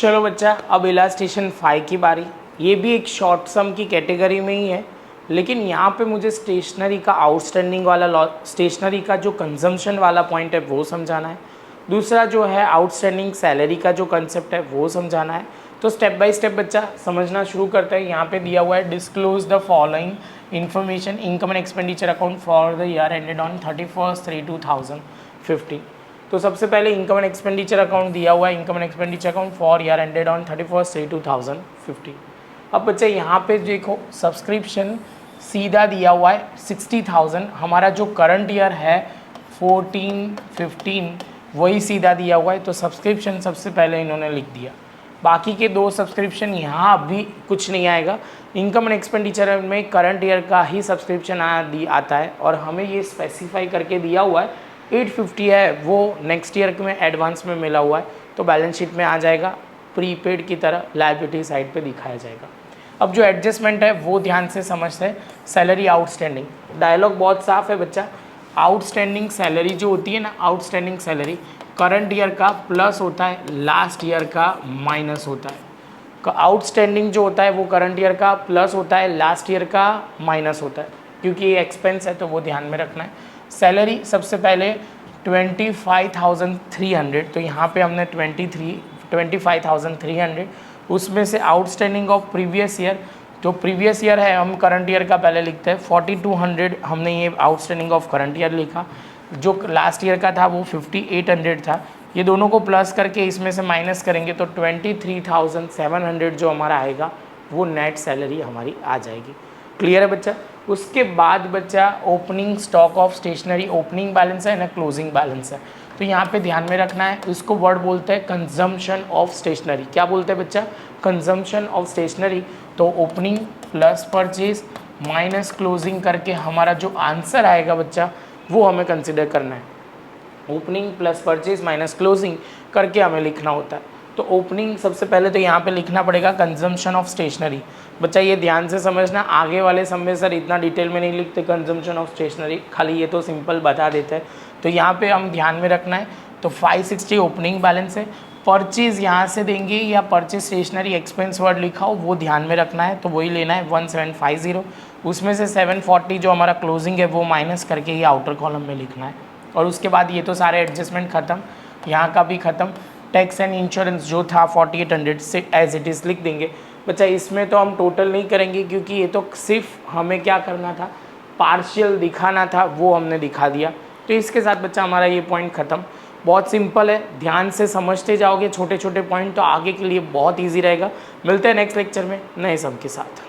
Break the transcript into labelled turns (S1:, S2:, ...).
S1: चलो बच्चा, अब इलास्ट्रेशन 5 की बारी। ये भी एक शॉर्ट सम की कैटेगरी में ही है, लेकिन यहाँ पे मुझे स्टेशनरी का आउटस्टैंडिंग वाला लॉ, स्टेशनरी का जो कंजम्पशन वाला पॉइंट है वो समझाना है। दूसरा जो है आउटस्टैंडिंग सैलरी का जो कंसेप्ट है वो समझाना है। तो स्टेप बाय स्टेप बच्चा समझना शुरू करता है। यहाँ पे दिया हुआ है disclose the following information income and expenditure account for the year ended on 31/3/2015। तो सबसे पहले इनकम एंड एक्सपेंडिचर अकाउंट दिया हुआ है, income and expenditure account for year ended on 31/3/2015। अब बच्चे यहाँ पे देखो सब्सक्रिप्शन सीधा दिया हुआ है 60,000। हमारा जो करंट ईयर है 14-15 वही सीधा दिया हुआ है, तो सब्सक्रिप्शन सबसे पहले इन्होंने लिख दिया। बाकी के दो सब्सक्रिप्शन यहाँ अभी कुछ नहीं आएगा। इनकम एंड एक्सपेंडिचर में करंट ईयर का ही सब्सक्रिप्शन आता है, और हमें ये स्पेसिफाई करके दिया हुआ है 850 है, वो नेक्स्ट ईयर में एडवांस में मिला हुआ है, तो बैलेंस शीट में आ जाएगा, प्रीपेड की तरह लायबिलिटी साइड पे दिखाया जाएगा। अब जो एडजस्टमेंट है वो ध्यान से समझते हैं। सैलरी आउटस्टैंडिंग, डायलॉग बहुत साफ है बच्चा। आउटस्टैंडिंग सैलरी जो होती है ना, आउटस्टैंडिंग सैलरी करंट ईयर का प्लस होता है, लास्ट ईयर का माइनस होता है। आउटस्टैंडिंग जो होता है वो करंट ईयर का प्लस होता है, लास्ट ईयर का माइनस होता है, क्योंकि ये एक्सपेंस है तो वो ध्यान में रखना है। सैलरी सबसे पहले 25,300, तो यहाँ पे हमने 25,300, उसमें से आउटस्टैंडिंग ऑफ प्रीवियस ईयर, जो प्रीवियस ईयर है हम करंट ईयर का पहले लिखते हैं 4200, हमने ये आउटस्टैंडिंग ऑफ करंट ईयर लिखा। जो लास्ट ईयर का था वो 5800 था। ये दोनों को प्लस करके इसमें से माइनस करेंगे तो 23,700 जो हमारा आएगा वो नेट सैलरी हमारी आ जाएगी। क्लियर है बच्चा? उसके बाद बच्चा opening stock of stationery, opening balance है ना, क्लोजिंग बैलेंस है, तो यहाँ पे ध्यान में रखना है। इसको वर्ड बोलते हैं कंजम्पशन ऑफ स्टेशनरी। क्या बोलते हैं बच्चा? Consumption of stationery. तो opening plus purchase minus closing करके हमारा जो आंसर आएगा बच्चा वो हमें कंसिडर करना है। Opening plus purchase minus closing करके हमें लिखना होता है। तो ओपनिंग सबसे पहले तो यहाँ पे लिखना पड़ेगा कंजम्पशन ऑफ स्टेशनरी। बच्चा ये ध्यान से समझना, आगे वाले सम में सर इतना डिटेल में नहीं लिखते कंजम्पशन ऑफ स्टेशनरी, खाली ये तो सिंपल बता देते हैं। तो यहाँ पे हम ध्यान में रखना है। तो 560 ओपनिंग बैलेंस है। परचेज यहाँ से देंगे या परचेज स्टेशनरी एक्सपेंस वर्ड लिखा हो वो ध्यान में रखना है, तो वही लेना है 1750। उसमें से 740 जो हमारा क्लोजिंग है वो माइनस करके ये आउटर कॉलम में लिखना है। और उसके बाद ये तो सारे एडजस्टमेंट ख़त्म, यहाँ का भी ख़त्म। टैक्स एंड इंश्योरेंस जो था 4800 से एज इट इज़ लिख देंगे। बच्चा इसमें तो हम टोटल नहीं करेंगे, क्योंकि ये तो सिर्फ हमें क्या करना था, पार्शियल दिखाना था, वो हमने दिखा दिया। तो इसके साथ बच्चा हमारा ये पॉइंट ख़त्म। बहुत सिंपल है, ध्यान से समझते जाओगे छोटे छोटे पॉइंट, तो आगे के लिए बहुत ईजी रहेगा। मिलते हैं नेक्स्ट लेक्चर में नए सम के साथ।